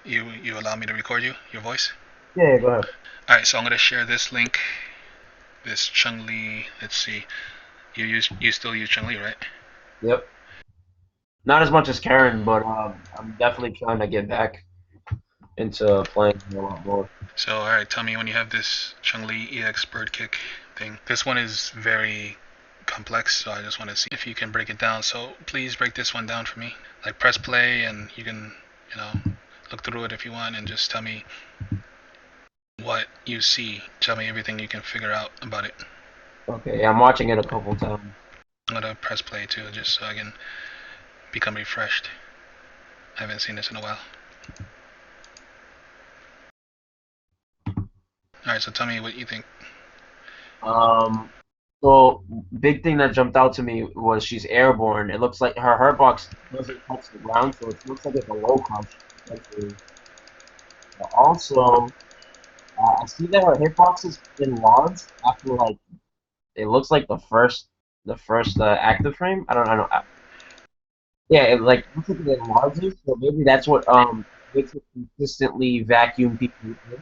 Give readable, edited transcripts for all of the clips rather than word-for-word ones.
You allow me to record your voice? Yeah, go ahead. All right, so I'm gonna share this link. This Chung Li. Let's see. You still use Chung Li, right? Yep. Not as much as Karen, but I'm definitely trying to get back into playing a lot more. So all right, tell me when you have this Chung Li EX bird kick thing. This one is very complex, so I just want to see if you can break it down. So please break this one down for me. Like press play, and you can you know look through it if you want, and just tell me what you see. Tell me everything you can figure out about it. Okay, I'm watching it a couple times. I'm gonna press play too, just so I can become refreshed. I haven't seen this in a while. All right, so tell me what you think. Um, so big thing that jumped out to me was she's airborne. It looks like her box doesn't touch the ground, so it looks like it's a low crouch. Essentially. But also, I see that her hitbox is enlarged after like it looks like the first active frame. I don't know. Yeah, it like looks like it enlarges, so maybe that's what makes it consistently vacuum people in.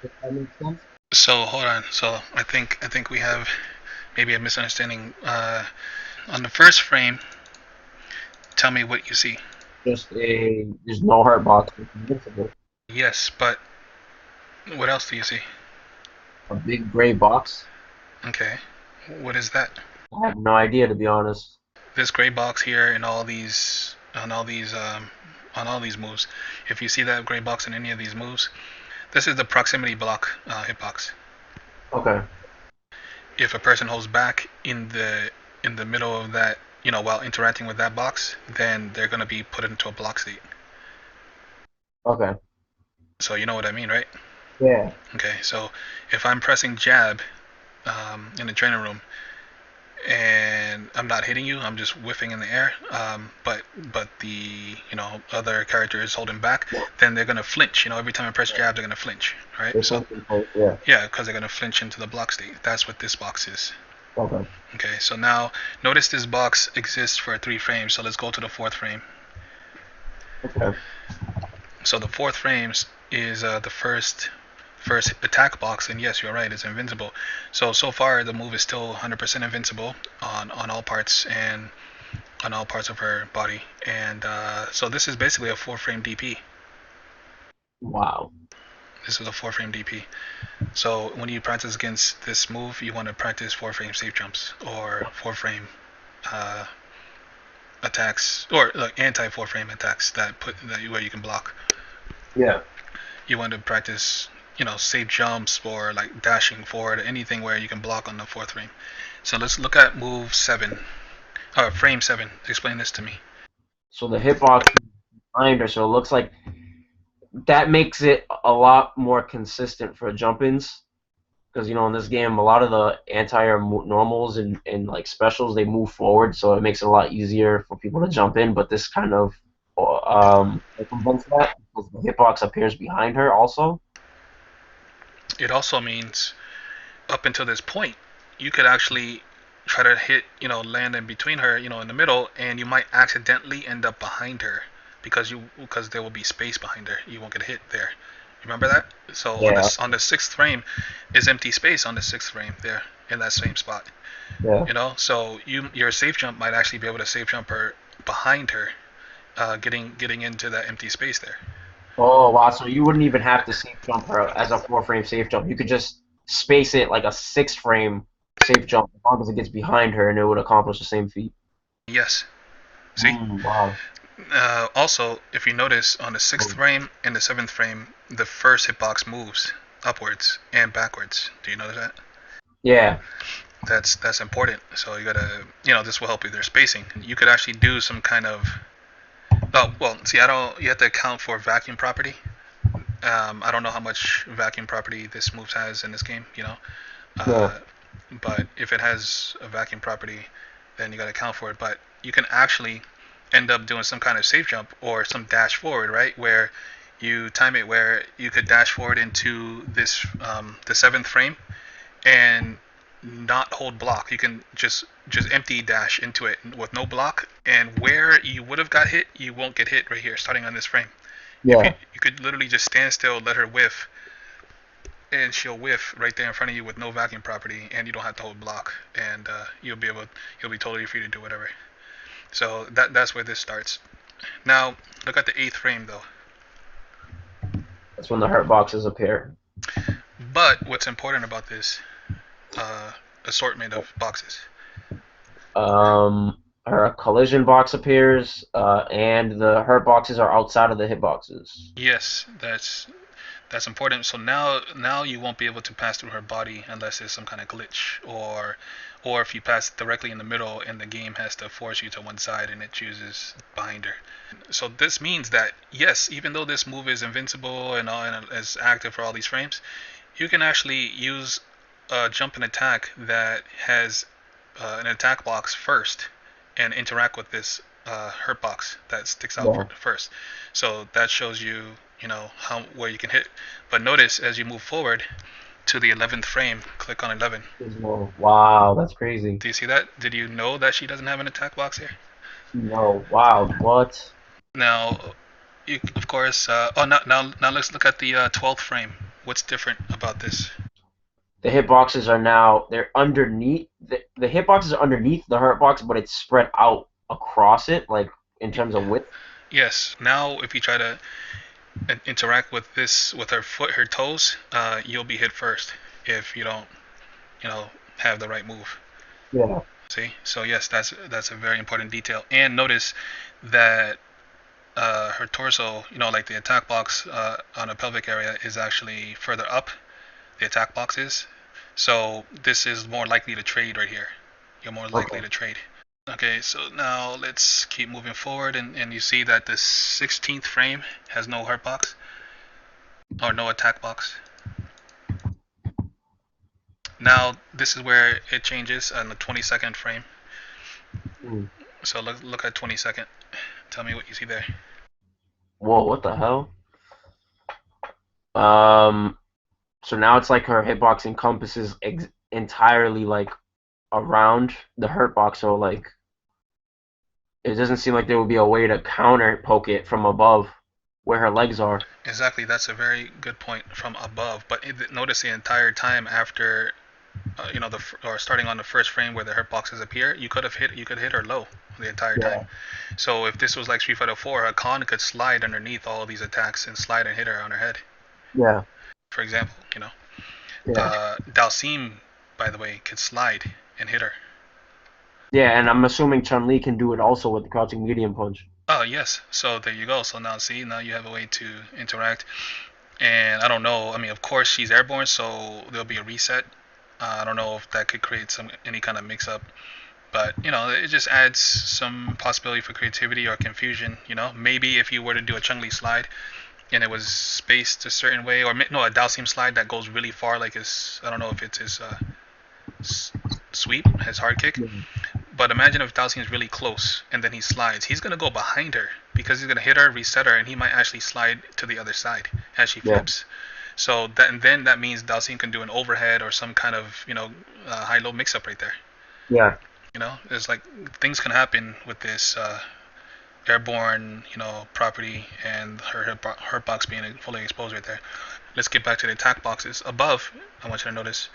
If that makes sense. So hold on. So I think we have maybe a misunderstanding. On the first frame, tell me what you see. Just there's no hurt box. It's invincible. Yes, but what else do you see? A big gray box. Okay, what is that? I have no idea to be honest. This gray box here and all these on all these moves. If you see that gray box in any of these moves, this is the proximity block hitbox. Okay. If a person holds back in the middle of that, while interacting with that box, then they're gonna be put into a block state. Okay. So you know what I mean, right? Yeah. Okay, so if I'm pressing jab in the training room and I'm not hitting you, I'm just whiffing in the air. But the other character is holding back, then they're gonna flinch. Every time I press jab, they're gonna flinch, right? There's So something close. Yeah. yeah, because they're gonna flinch into the block state. That's what this box is. Okay. Okay, so now notice this box exists for 3 frames. So let's go to the fourth frame. Okay. So the fourth frames is the first attack box, and yes, you're right, it's invincible. So far the move is still 100% invincible on all parts and on all parts of her body, and so this is basically a 4 frame DP. Wow. This is a 4 frame DP. So when you practice against this move, you want to practice 4 frame safe jumps or 4 frame uh, attacks or like anti 4 frame attacks where you can block. Yeah. You want to practice safe jumps or like dashing forward, anything where you can block on the fourth frame. So let's look at move 7 or frame 7. Explain this to me. So the hitbox is behind her, so it looks like that makes it a lot more consistent for jump-ins. Because in this game, a lot of the anti-air normals and like specials they move forward, so it makes it a lot easier for people to jump in. But this kind of circumvents that because the hitbox appears behind her also. It also means up until this point, you could actually try to hit, land in between her, in the middle, and you might accidentally end up behind her because there will be space behind her. You won't get hit there. Remember that? So on Yeah, this on the sixth frame is empty space on the sixth frame there in that same spot. yeah. So your safe jump might actually be able to safe jump her behind her, getting into that empty space there. Oh wow! So you wouldn't even have to safe jump her as a 4 frame safe jump. You could just space it like a 6 frame safe jump as long as it gets behind her, and it would accomplish the same feat. Yes. See? Wow. Also, if you notice on the sixth Oh, frame and the seventh frame, the first hitbox moves upwards and backwards. Do you notice that? yeah. That's important. So you gotta, this will help with their spacing. You could actually do some kind of. Oh well, see, I don't. You have to account for vacuum property. I don't know how much vacuum property this move has in this game. Yeah. Uh, but if it has a vacuum property, then you got to account for it. But you can actually end up doing some kind of safe jump or some dash forward, right? Where you time it where you could dash forward into the seventh frame and not hold block. You can just empty dash into it with no block, and where you would have got hit, you won't get hit right here, starting on this frame. If you Yeah. you could literally just stand still, let her whiff, and she'll whiff right there in front of you with no vacuum property, and you don't have to hold block, and you'll be totally free to do whatever. So that's where this starts. Now look at the eighth frame though. That's when the hurt boxes appear. But what's important about this uh, assortment of boxes? Her collision box appears, and the hurt boxes are outside of the hit boxes. Yes, that's important. So now you won't be able to pass through her body unless there's some kind of glitch, or if you pass directly in the middle and the game has to force you to one side and it chooses behind her. So this means that yes, even though this move is invincible and all and is active for all these frames, you can actually use a jump and attack that has an attack box first and interact with this hurt box that sticks out Yeah. first. So that shows you, you know, how where you can hit. But notice as you move forward to the 11th frame, click on 11. Wow, that's crazy. Do you see that? Did you know that she doesn't have an attack box here? No, wow, what? Now, you, of course. Now let's look at the 12th frame. What's different about this? The hitboxes are now they're underneath the hitboxes are underneath the hurt box, but it's spread out across it, like in terms of width. Yes. Now, if you try to interact with this with her foot, her toes, you'll be hit first if you don't, you know, have the right move. Yeah. See? So yes, that's a very important detail. And notice that her torso, you know, like the attack box on a pelvic area is actually further up. The attack box is. So this is more likely to trade right here. You're more likely Okay. to trade. Okay, so now let's keep moving forward, and you see that the 16th frame has no hurt box or no attack box. Now this is where it changes on the 22nd frame. Hmm. So look at 22nd. Tell me what you see there. Whoa, what the hell? Um, so now it's like her hitbox encompasses entirely like around the hurt box, so like it doesn't seem like there would be a way to counter poke it from above where her legs are. Exactly, that's a very good point from above. But notice the entire time after, you know, or starting on the first frame where the hurt boxes appear, you could hit her low the entire time. Yeah. So if this was like Street Fighter 4, a con could slide underneath all these attacks and slide and hit her on her head. Yeah. For example, you know, Yeah. Dalsim, by the way, could slide and hit her. Yeah, and I'm assuming Chun Li can do it also with the crouching medium punch. Oh yes, so there you go. So now see, now you have a way to interact. And I don't know. I mean, of course she's airborne, so there'll be a reset. I don't know if that could create some any kind of mix-up, but you know, it just adds some possibility for creativity or confusion. You know, maybe if you were to do a Chung-Li slide and it was spaced a certain way, or no, a Dalsim slide that goes really far, like his, I don't know if it's his sweep, his hard kick. Yeah. But imagine if Dalsim is really close and then he slides. He's gonna go behind her because he's gonna hit her, reset her, and he might actually slide to the other side as she Yeah. flips. So that and then that means Dalsim can do an overhead or some kind of high-low mix-up right there. Yeah. You know, there's like things can happen with this airborne property and her box being fully exposed right there. Let's get back to the attack boxes above. I want you to notice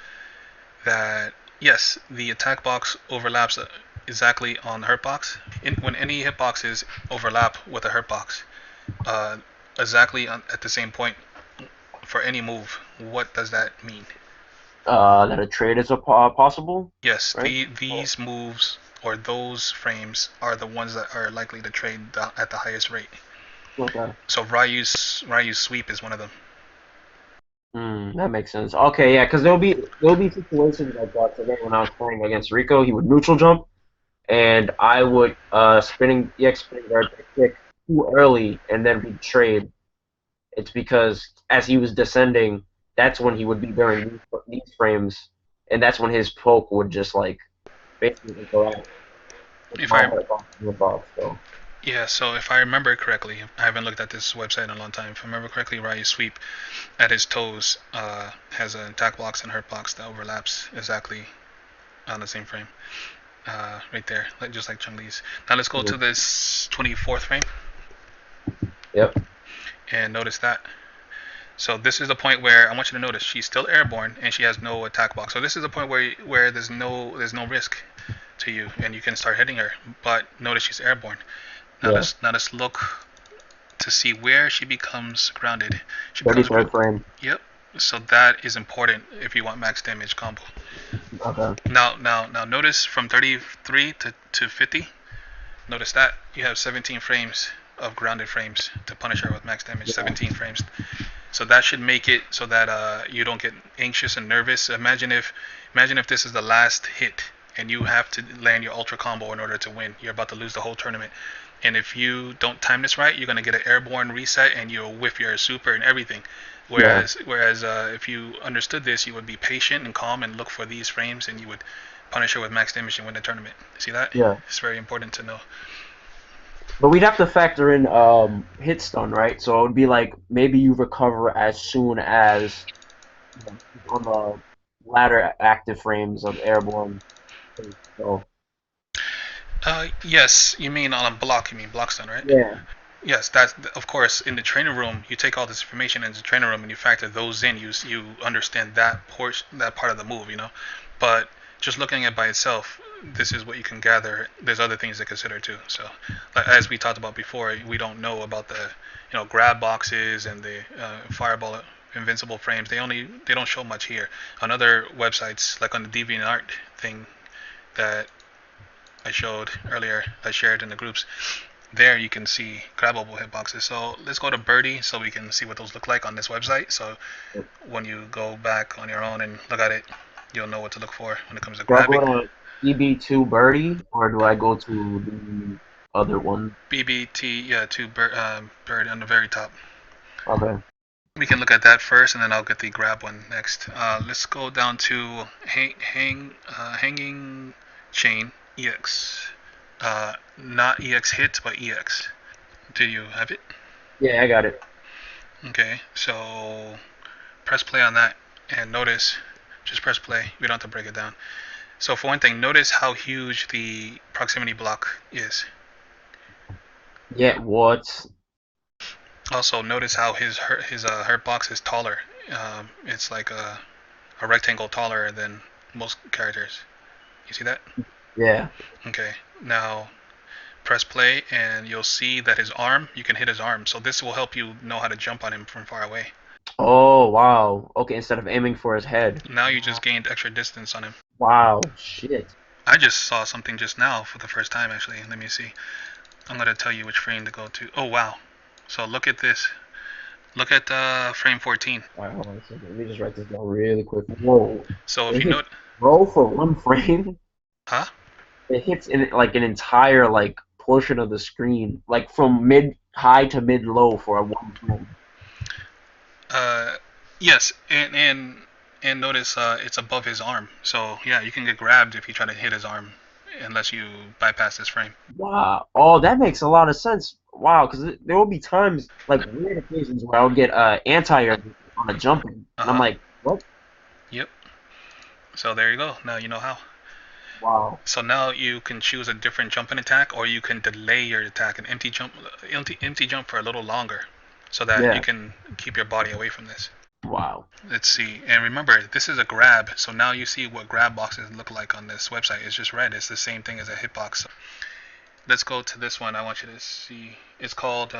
that yes, the attack box overlaps exactly on the hurt box. When any hitboxes overlap with a hurt box, uh, exactly at the same point for any move, what does that mean? That a trade is possible, Yes, right? Oh, these moves or those frames are the ones that are likely to trade at the highest rate. okay. So Ryu's sweep is one of them. That makes sense. Okay, yeah, because there'll be situations like that today when I was playing against Rico. He would neutral jump, and I would spinning EX spinning guard kick too early and then be trade. It's because as he was descending, that's when he would be during these frames, and that's when his poke would just like basically interact with If my I hitbox and hitbox. So Yeah, so if I remember correctly, I haven't looked at this website in a long time. If I remember correctly, Ryu's sweep at his toes has an attack box and hurt box that overlaps exactly on the same frame, right there, like Chung Li's. Now let's go mhm. to this 24th frame, Yep. and notice that. So this is the point where I want you to notice she's still airborne and she has no attack box. So this is the point where there's no risk to you and you can start hitting her. But notice she's airborne. Now Yeah. let's look to see where she becomes grounded. She becomes 33rd frame. Yep. So that is important if you want max damage combo. Okay. Now notice from 33 to 50. Notice that you have 17 frames of grounded frames to punish her with max damage. Yeah. 17 frames. So that should make it so that you don't get anxious and nervous. Imagine if this is the last hit and you have to land your ultra combo in order to win. You're about to lose the whole tournament. And if you don't time this right, you're gonna get an airborne reset and you'll whiff your super and everything. Whereas if you understood this, you would be patient and calm and look for these frames and you would punish her with max damage and win the tournament. See that? Yeah. It's very important to know. But we'd have to factor in hit stun, right? So it would be like maybe you recover as soon as on the latter active frames of airborne. So Yes, you mean on a block. You mean block stun, right? yeah, Yes, that's of course in the training room. You take all this information into the training room and you factor those in. You understand that portion, that part of the move, But just looking at it by itself, this is what you can gather. There's other things to consider too. So, like, as we talked about before, we don't know about the grab boxes and the fireball invincible frames. They don't show much here. On other websites, like on the DeviantArt thing that I showed earlier, I shared in the groups. There you can see grabbable hitboxes. So let's go to Birdie so we can see what those look like on this website. So when you go back on your own and look at it, you'll know what to look for when it comes to do I grabbing. go to EB2 Birdie or do I go to the other one? BBT, yeah, to Bird on the very top. Okay. We can look at that first, and then I'll get the grab one next. Let's go down to hanging chain EX. Not EX hit, but EX. Do you have it? Yeah, I got it. Okay, so press play on that, and notice, just press play. We don't have to break it down. So for one thing, notice how huge the proximity block is. Yeah, what? Also, notice how his hurt box is taller. It's like a rectangle taller than most characters. You see that? Yeah. Okay. Now press play, and you'll see that you can hit his arm. So this will help you know how to jump on him from far away. Oh, wow. Okay, instead of aiming for his head. Now you just gained extra distance on him. Wow, shit. I just saw something just now for the first time, actually. Let me see. I'm going to tell you which frame to go to. Oh, wow. So look at this. Look at frame 14. Alright, hold on a second. Let me just write this down really quick. Whoa. So if It you hits note, roll for one frame? huh? It hits in like an entire like portion of the screen, like from mid high to mid low for a one frame. Uh, yes, and notice it's above his arm. So yeah, you can get grabbed if you try to hit his arm, unless you bypass this frame. Wow. Oh, that makes a lot of sense. Wow, because there will be times, like weird occasions, where I'll get anti-air on a jumping, Uh and I'm huh. like, what? Yep. So there you go. Now you know how. Wow. So now you can choose a different jumping attack, or you can delay your attack and empty jump for a little longer, so that you Yeah. can keep your body away from this. Wow. Let's see. And remember, this is a grab, so now you see what grab boxes look like on this website. It's just red. It's the same thing as a hitbox. Let's go to this one. I want you to see. It's called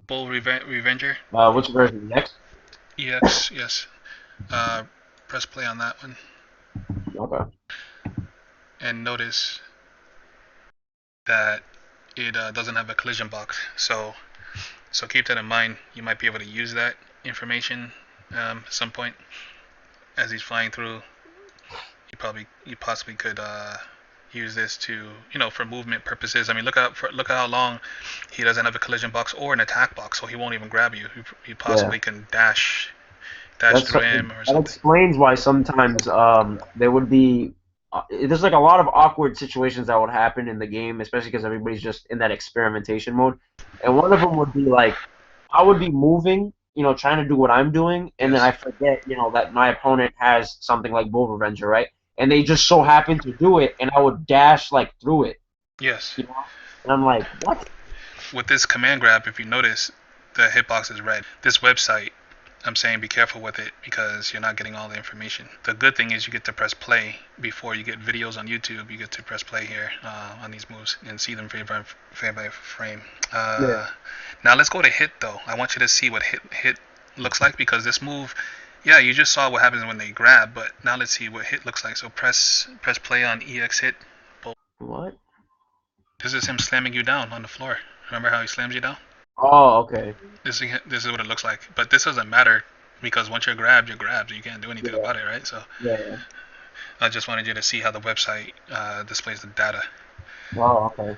Bull Revenger Which version? Next? EX. Yes. Uh, Press play on that one, Okay. and notice that it doesn't have a collision box. So keep that in mind. You might be able to use that information at some point as he's flying through. You possibly could use this to for movement purposes. I mean, look at how long he doesn't have a collision box or an attack box, so he won't even grab you. He Yeah. possibly can dash That's through him or that something. explains why sometimes there would be there's like a lot of awkward situations that would happen in the game, especially because everybody's just in that experimentation mode. And one of them would be like I would be moving, trying to do what I'm doing, and then I Yes. forget, that my opponent has something like Bull Revenger, right? And they just so happen to do it, and I would dash like through it, Yes. you know? And I'm like, what? With this command grab, if you notice, the hitbox is red. This website, I'm saying be careful with it because you're not getting all the information. The good thing is you get to press play before you get videos on YouTube. You get to press play here on these moves and see them frame by frame. Yeah. Now let's go to hit though. I want you to see what hit looks like because this move, yeah, you just saw what happens when they grab, but now let's see what hit looks like. So press play on EX hit. What? This is him slamming you down on the floor. Remember how he slams you down? Oh, okay. This is what it looks like. But this doesn't matter because once you're grabbed, you're grabbed. You can't do anything Yeah. about it, right? So Yeah. I just wanted you to see how the website displays the data. Oh, okay.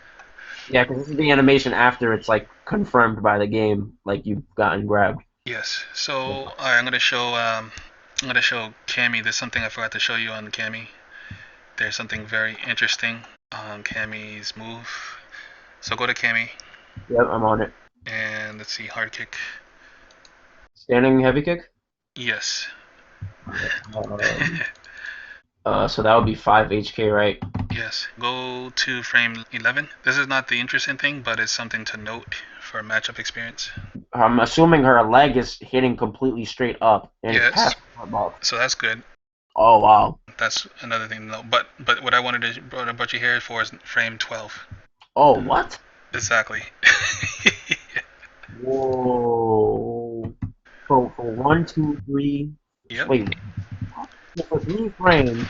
Yeah, because this is the animation after it's like confirmed by the game, like you've gotten grabbed. Yes. So Yeah. all right, I'm gonna show Cammy. There's something I forgot to show you on Cammy. There's something very interesting on Cammy's move. So go to Cammy Yep, I'm on it. and let's see hard kick. Standing heavy kick. Yes. Um, so that would be 5 HK, right? Yes. Go to frame 11. This is not the interesting thing, but it's something to note for matchup experience. I'm assuming her leg is hitting completely straight up and it's Yes. past her box. So that's good. Oh wow. That's another thing to know. But what I wanted to brought you here for is frame 12. Oh what? Exactly. Whoa. So for one, two, three. Yep. Wait. So for 3 frames,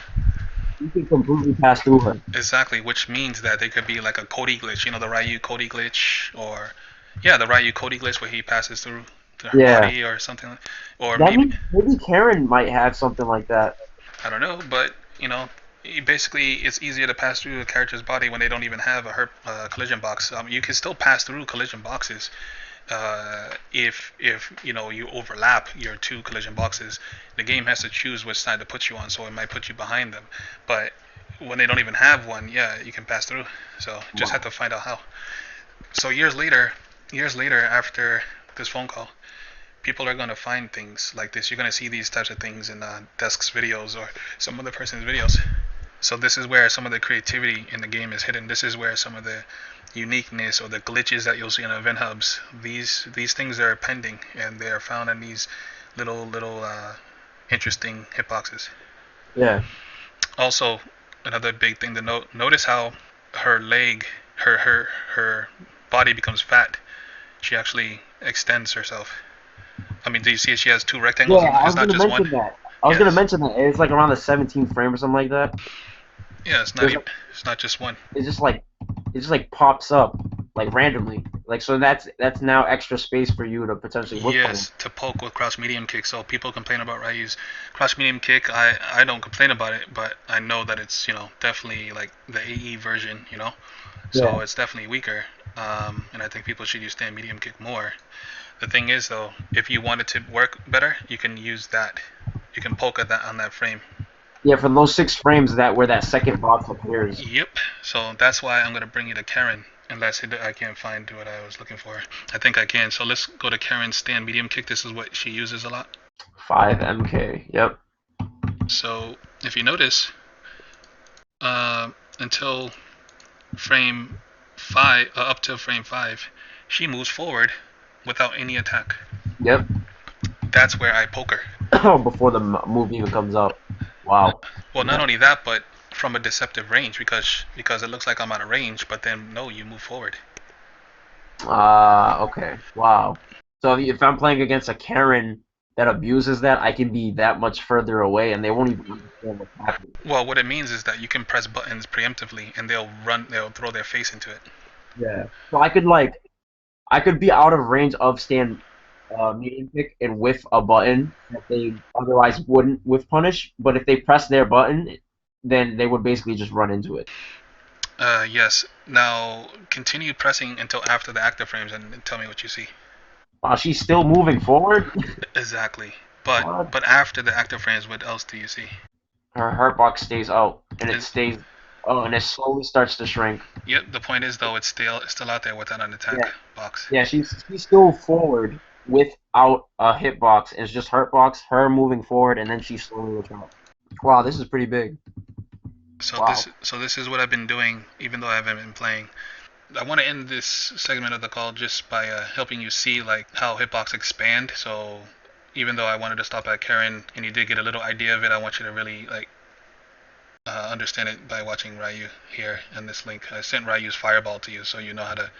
you can completely pass through her. Exactly. Which means that there could be like a Cody glitch. You know, the Ryu Cody glitch, or yeah, the Ryu Cody glitch where he passes through her Yeah. body or something, or That maybe means maybe Karen might have something like that. I don't know, but you know, basically it's easier to pass through a character's body when they don't even have a collision box. You can still pass through collision boxes if you know you overlap your two collision boxes. The game has to choose which side to put you on, so it might put you behind them. But when they don't even have one, yeah, you can pass through. So just have Wow. to find out how. So years later after this phone call, people are going to find things like this. You're going to see these types of things in Desk's videos or some other person's videos. So this is where some of the creativity in the game is hidden. This is where some of the uniqueness or the glitches that you'll see in event hubs. These things are pending and they are found in these little interesting hitboxes. Yeah. Also, another big thing to note. Notice how her leg, her body becomes fat. She actually extends herself. I mean, do you see she has two Yeah, rectangles? I It's was not gonna just one. mention that. I was gonna Yes. mention that it's like around the 17th frame or something like that. Yeah, it's not There's even. It's not just one. it just like it just like pops up like randomly. Like so that's now extra space for you to potentially whip punish. Yes, to poke with crouch medium kick. So people complain about Ryu's crouch medium kick. I don't complain about it, but I know that it's definitely like the AE version. So Yeah. it's definitely weaker. And I think people should use stand medium kick more. The thing is though, if you want it to work better, you can use that. You can poke at that on that frame. Yeah, for those 6 frames that where that second box appears. Yep. So that's why I'm gonna bring you to Karen. Unless I can't find what I was looking for. I think I can. So let's go to Karen's stand medium kick. This is what she uses a lot. 5 MK. Yep. So if you notice, until frame 5, up to frame 5, she moves forward without any attack. Yep. That's where I poke her. Before the move even comes up. Wow. Well, not only that, but from a deceptive range because it looks like I'm out of range, but then no, you move forward. Okay. Wow. So if I'm playing against a Karen that abuses that, I can be that much further away and they won't even understand what's happening. Well, what it means is that you can press buttons preemptively and they'll throw their face into it. Yeah. So I could be out of range of stand medium kick and whiff a button that they otherwise wouldn't whiff punish, but if they press their button, then they would basically just run into it. Yes. Now continue pressing until after the active frames and tell me what you see. Wow, she's still moving forward. Exactly. But What? but after the active frames, what else do you see? Her hurt box stays out, and it It, stays. Oh, and it slowly starts to shrink. yep. The point is though, it's still out there without an attack Yeah, box. yeah, she's still forward without a hitbox. It's just hurt box, her moving forward, and then she slowly looks out. Wow, this is pretty big. So Wow. this is what I've been doing, even though I haven't been playing. I want to end this segment of the call just by helping you see like how hitbox expand. So even though I wanted to stop at Karen and you did get a little idea of it, I want you to really like understand it by watching Ryu here in this link. I sent Ryu's fireball to you, so you know how to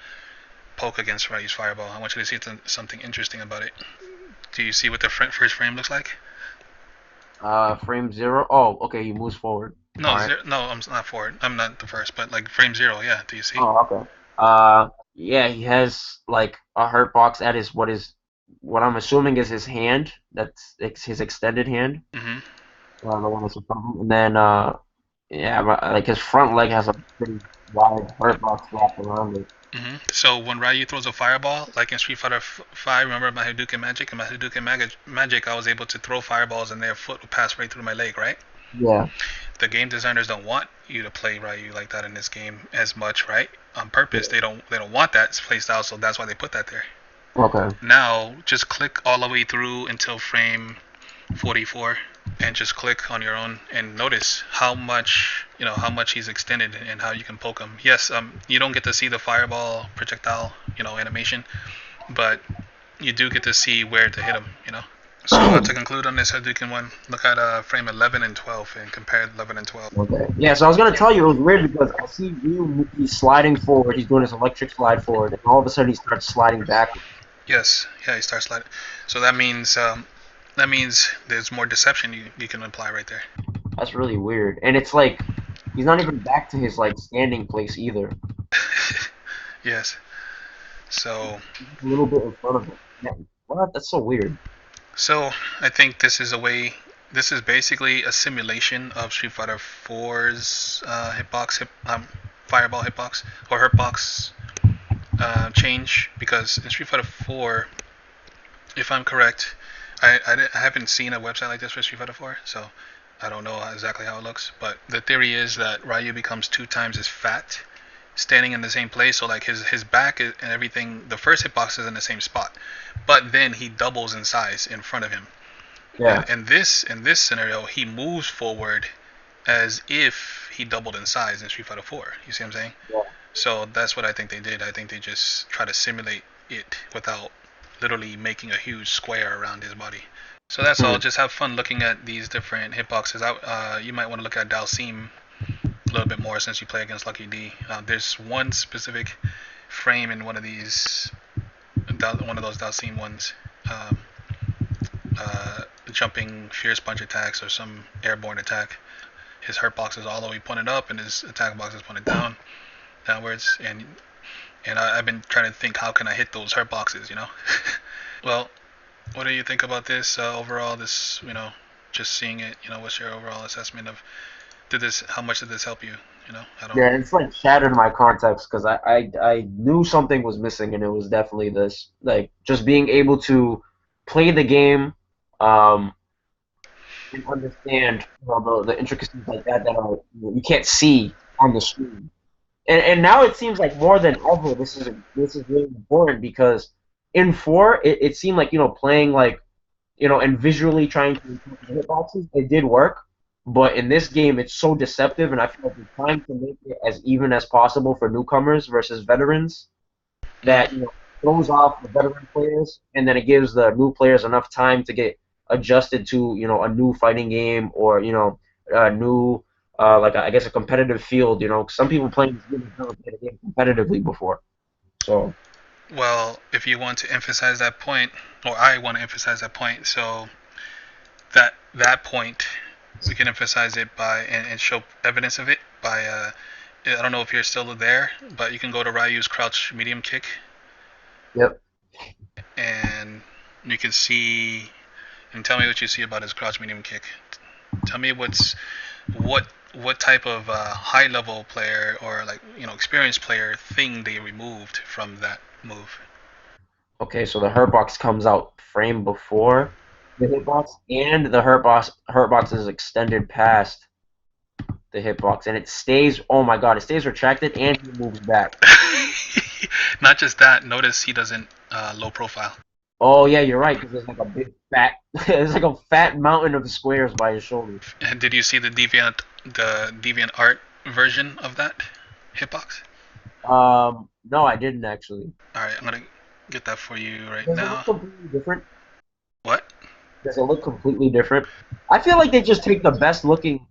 poke against Ryu's fireball. I want you to see something interesting about it. Do you see what the first frame looks like? Frame zero. Oh, okay. He moves forward. All No, right. zero, no, I'm not forward. I'm not the first, but like frame zero. Yeah. Do you see? Oh, okay. Yeah, he has like a hurt box at what I'm assuming is his hand. His extended hand. Mm-hmm. The one that's in front of him. And then, yeah, like his front leg has a pretty wide hurt box wrapped around it. Mm-hmm. So when Ryu throws a fireball, like in Street Fighter 5, remember my Hadouken magic? In my Hadouken magic, I was able to throw fireballs and their foot would pass right through my leg, right? Yeah. The game designers don't want you to play Ryu like that in this game as much, right? On purpose, Yeah. they don't want that play style, so that's why they put that there. Okay. Now, just click all the way through until frame 44 and just click on your own and notice how much how much he's extended and how you can poke him. Yes, you don't get to see the fireball projectile animation, but you do get to see where to hit him. So to conclude on this Hadouken one, look at frame 11 and 12 and compare 11 and 12. Okay. Yeah, so I was gonna tell you it was weird because I see Ryu, he's sliding forward, he's doing his electric slide forward, and all of a sudden he starts sliding backwards. Yes, yeah, he starts sliding. So that means there's more deception you can apply right there. That's really weird. And it's like he's not even back to his like standing place either. Yes. So He's a little bit in front of him. Yeah. What? That's so weird. So I think this is a way. This is basically a simulation of Street Fighter 4's fireball hitbox or hurtbox change, because in Street Fighter 4, if I'm correct, I haven't seen a website like this for Street Fighter 4, so I don't know exactly how it looks. But the theory is that Ryu becomes 2 times as fat standing in the same place. So like his back and everything, the first hitbox is in the same spot, but then he doubles in size in front of him. Yeah. And in this scenario, he moves forward as if he doubled in size in Street Fighter 4. You see what I'm saying? Yeah. So that's what I think they did. I think they just try to simulate it without literally making a huge square around his body. So that's all. Hmm. Just have fun looking at these different hitboxes. You might want to look at Dalsim a little bit more since you play against Lucky D. There's one specific frame in one of these, one of those Dalsim ones. Um, Jumping fierce punch attacks or some airborne attack. His hurt box is all the way pointed up and his attack box is pointed downwards. And I've been trying to think, how can I hit those hurt boxes? Well, what do you think about this overall? This, just seeing it. What's your overall assessment of how much did this help you? I don't. Yeah, it's like shattered my context because I knew something was missing and it was definitely this. Like just being able to play the game, um, and understand the intricacies like that are you can't see on the screen. And now it seems like more than ever this is really important because in four it seemed like playing like and visually trying to interpret the hitboxes, it did work. But in this game, it's so deceptive, and I feel like they're trying to make it as even as possible for newcomers versus veterans Mm, that throws off the veteran players, and then it gives the new players enough time to get adjusted to a new fighting game or a new like I guess a competitive field. Some people playing this game have never played a game competitively before. So well, if you want to emphasize that point, or I want to emphasize that point, so that point we can emphasize it by and show evidence of it by I don't know if you're still there, but you can go to Ryu's crouch medium kick yep. and you can see and tell me what you see about his crouch medium kick. Tell me what what type of high level player or like experienced player thing they removed from that move. Okay, so the hurt box comes out frame before the hitbox, and the hurt box is extended past the hitbox, and it stays. Oh my god, it stays retracted, and he moves back. Not just that. Notice he doesn't low profile. Oh yeah, you're right, because there's like a big fat, there's like a fat mountain of squares by his shoulders. And did you see the deviant art version of that hitbox? No, I didn't actually. All right, I'm gonna get that for you right Does it look now. completely different? What? Does it look completely different? I feel like they just take the best looking,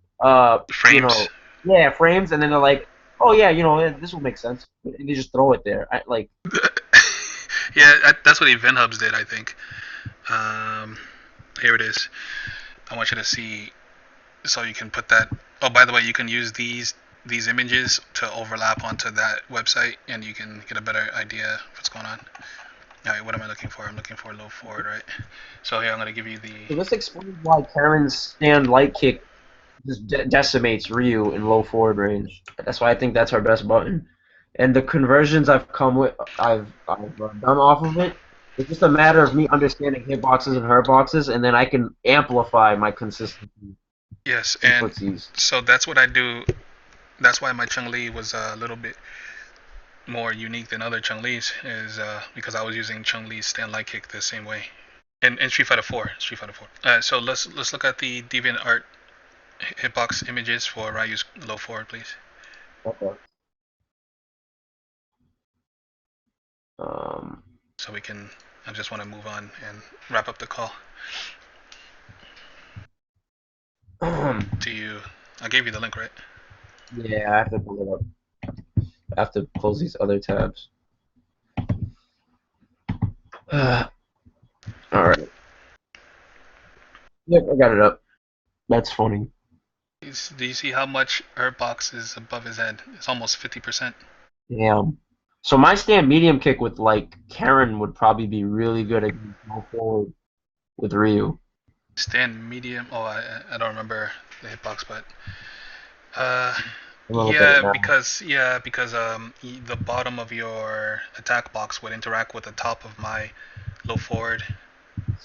Frames. yeah, frames, and then they're like, oh yeah, this will make sense. And they just throw it there. Yeah, that's what Event Hubs did, I think. Um, Here it is. I want you to see, so you can put that. Oh, by the way, you can use these images to overlap onto that website, and you can get a better idea of what's going on. All right, what am I looking for? I'm looking for low forward, right? So here I'm gonna give you the. So this explains why Karen's stand light kick just decimates Ryu in low forward range. That's why I think that's our best button. And the conversions I've done off of it, it's just a matter of me understanding hitboxes and hurtboxes, and then I can amplify my consistency Yes, in and footsies. so that's what I do. That's why my Chung Li was a little bit more unique than other Chung Li's, is because I was using Chung Li's stand light kick the same way. In Street Fighter 4, Street Fighter 4. So let's look at the DeviantArt hitbox images for Ryu's low forward, please. Okay. Um, So we can. I just want to move on and wrap up the call. Do you? I gave you the link, right? yeah, I have to pull it up. I have to close these other tabs. All right. Yep, I got it up. That's funny. Do you see how much her box is above his head? It's almost 50%. Damn. So my stand medium kick with like Karen would probably be really good at go forward with Ryu. Stand medium. Oh, I don't remember the hitbox, but uh, I'm gonna look at it now. because the bottom of your attack box would interact with the top of my low forward.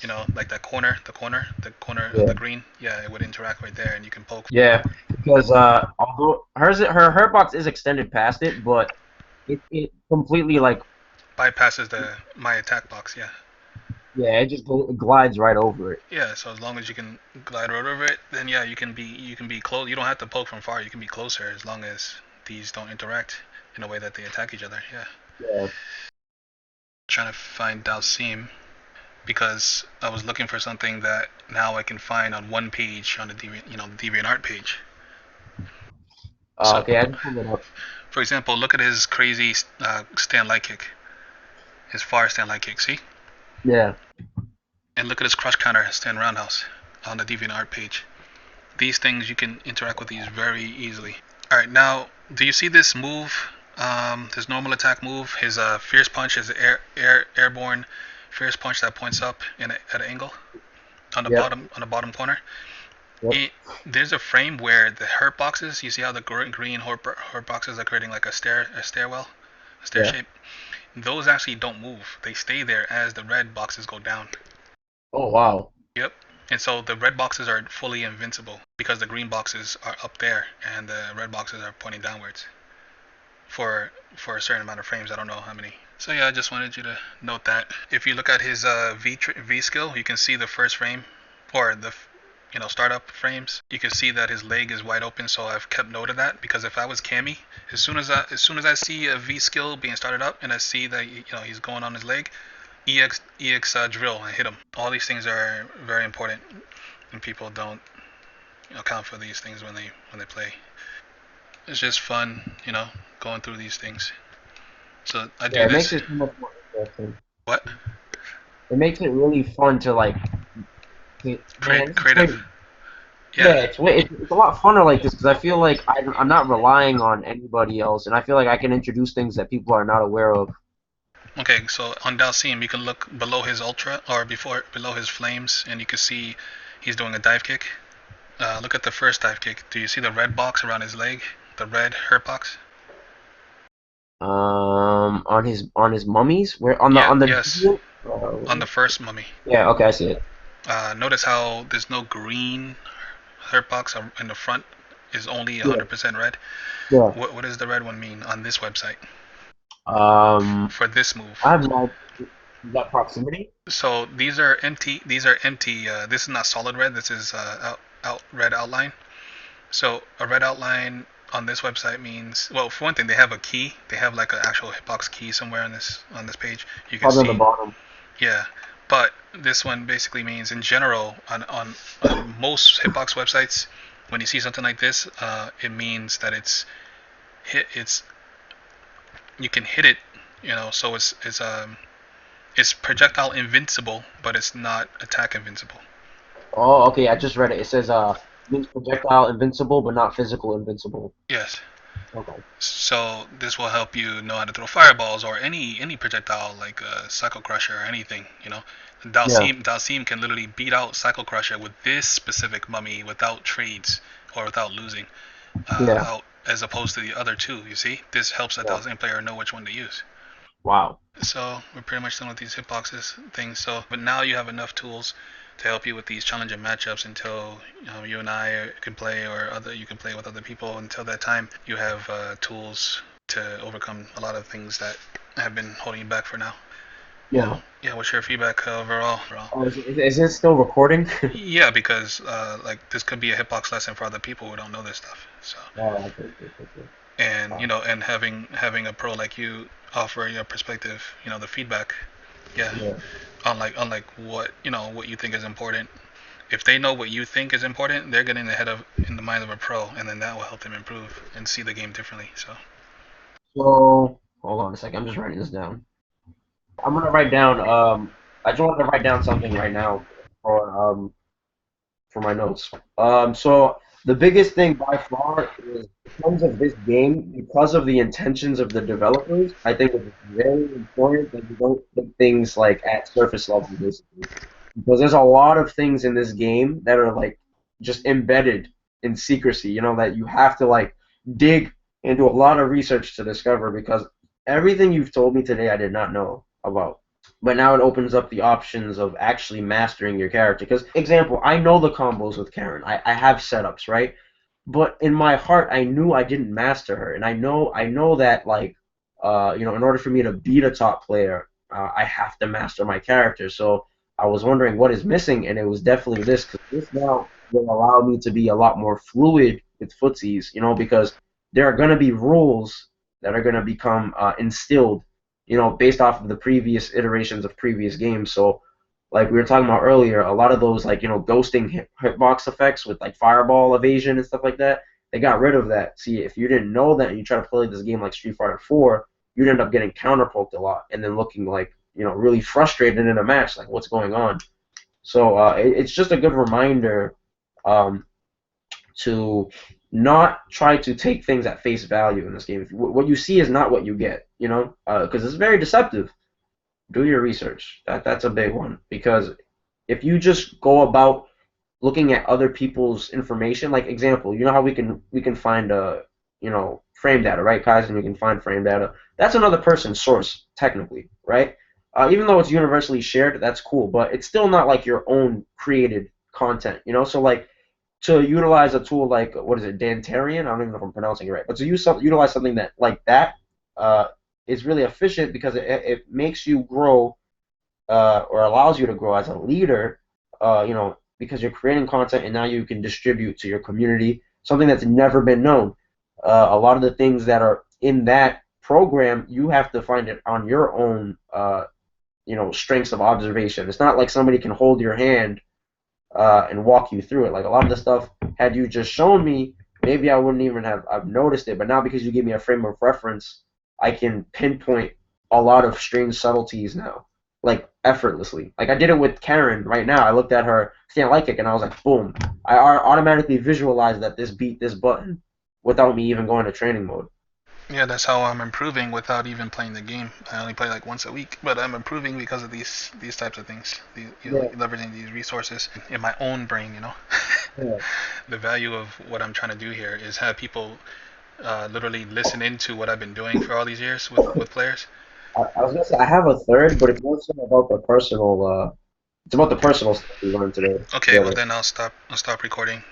You know, like that corner, the corner of Yeah, the green. Yeah, it would interact right there, and you can poke. yeah. Because although her box is extended past it, but it completely like Bypasses the my attack box. Yeah, yeah, it glides right over it. yeah. So as long as you can glide right over it, then yeah, you can be close. You don't have to poke from far. You can be closer as long as these don't interact in a way that they attack each other. Yeah. Yeah. Trying to find Dalsim because I was looking for something that now I can find on one page on the DeviantArt page. So, Okay, I just pulled it up. for example, look at his crazy stand light kick, his far stand light kick. See, Yeah. and look at his crush counter stand roundhouse on the DeviantArt page. These things you can interact with these very easily. All right, now do you see this move? His normal attack move, his fierce punch, his airborne fierce punch that points up at an angle on the Yep. bottom corner. Yep. It, there's a frame where the hurt boxes. You see how the green hurt boxes are creating like a stairwell, a stair Yeah. shape. Those actually don't move. They stay there as the red boxes go down. Oh wow. Yep. And so the red boxes are fully invincible because the green boxes are up there and the red boxes are pointing downwards for a certain amount of frames. I don't know how many. So yeah, I just wanted you to note that. If you look at his V skill, you can see the first frame or the startup frames. You can see that his leg is wide open. So I've kept note of that because if I was Cammy, as soon as I see a V skill being started up and I see that he's going on his leg, EX drill and hit him. All these things are very important, and people don't account for these things when they play. It's just fun, going through these things. So I Yeah, do it makes this. it so much more interesting. What? It makes it really fun to like. Man, this is Creative. crazy. Yeah. Yeah, it's a lot funner like this because I feel like I'm not relying on anybody else, and I feel like I can introduce things that people are not aware of. Okay, so on Dalsim, you can look below his ultra or below his flames, and you can see he's doing a dive kick. Look at the first dive kick. Do you see the red box around his leg? The red hurt box? On his mummies, where on the Yeah. on Yes. the On the first mummy. yeah, okay, I see it. Notice how there's no green hurt box in the front is only Yeah, 100% red. yeah. What does the red one mean on this website Um, for this move? I have no that proximity. So these are empty. These are empty. This is not solid red. This is out red outline. So a red outline on this website means, well, for one thing, they have a key. They have like an actual hitbox key somewhere on this page. You can Probably on the see, bottom. yeah. But this one basically means, in general, on most hitbox websites, when you see something like this, it means that it's you can hit it, so it's projectile invincible, but it's not attack invincible. Oh, okay. I just read it. It says means projectile invincible, but not physical invincible. Yes. Okay. So this will help you know how to throw fireballs or any projectile like a Cycle Crusher or anything. Yeah. Dalsim can literally beat out Cycle Crusher with this specific mummy without trades or without losing, Yeah. out as opposed to the other two. You see, this helps a Yeah. Dalsim player know which one to use. Wow. So we're pretty much done with these hitboxes things. So, but now you have enough tools to help you with these challenging matchups until you and I can play, or other you can play with other people. Until that time, you have tools to overcome a lot of things that have been holding you back for now. Yeah. Yeah. What's your feedback overall? Oh, is it still recording? Yeah, because like this could be a hitbox lesson for other people who don't know this stuff. So, Oh, okay, okay, okay, okay. and Wow. and having a pro like you offer your perspective, the feedback. Yeah, Yeah. unlike what you think is important. If they know what you think is important, they're getting ahead of in the mind of a pro, and then that will help them improve and see the game differently. So So hold on a second. I'm just writing this down. I'm gonna write down. I just wanted to write down something right now for for my notes. So the biggest thing by far is in terms of this game, because of the intentions of the developers, I think it's very important that you don't put things like at surface level, basically, because there's a lot of things in this game that are like just embedded in secrecy. That you have to like dig into a lot of research to discover because everything you've told me today, I did not know about. But now it opens up the options of actually mastering your character. Because, example, I know the combos with Karen. I have setups, right? But in my heart, I knew I didn't master her, and I know that like, in order for me to beat a top player, I have to master my character. So I was wondering what is missing, and it was definitely this because this now will allow me to be a lot more fluid with footsies, because there are going to be rules that are going to become instilled based off of the previous iterations of previous games. So, like we were talking about earlier, a lot of those like ghosting hitbox effects with like fireball evasion and stuff like that, they got rid of that. See, if you didn't know that and you try to play this game like Street Fighter 4, you'd end up getting counterpoked a lot and then looking like really frustrated in a match, like what's going on. So it's just a good reminder um, to not try to take things at face value in this game. What you see is not what you get, because it's very deceptive. Do your research. That's a big one because if you just go about looking at other people's information, like example, you know how we can find frame data, right, Kaizen? We can find frame data. That's another person's source technically, right? Even though it's universally shared, that's cool, but it's still not like your own created content, So like to utilize a tool like what is it, Dantarian? I don't even know if I'm pronouncing it right, but to utilize something that like that uh, is really efficient because it makes you grow or allows you to grow as a leader. Because you're creating content and now you can distribute to your community something that's never been known. A lot of the things that are in that program, you have to find it on your own. Strengths of observation. It's not like somebody can hold your hand and walk you through it. Like a lot of the stuff, had you just shown me, maybe I wouldn't even have I've noticed it. But now because you give me a frame of reference, I can pinpoint a lot of strange subtleties now, like effortlessly. Like I did it with Karen right now. I looked at her stand light kick and I was like, boom! I automatically visualized that this beat this button without me even going to training mode. yeah, that's how I'm improving without even playing the game. I only play like once a week, but I'm improving because of these types of things. Yeah, Leveraging these resources in my own brain. yeah. The value of what I'm trying to do here is have people literally listen into what I've been doing for all these years with players. I was gonna say I have a third, but it's more so about the personal. It's about the personal stuff we learned today Okay, well together. then I'll stop recording.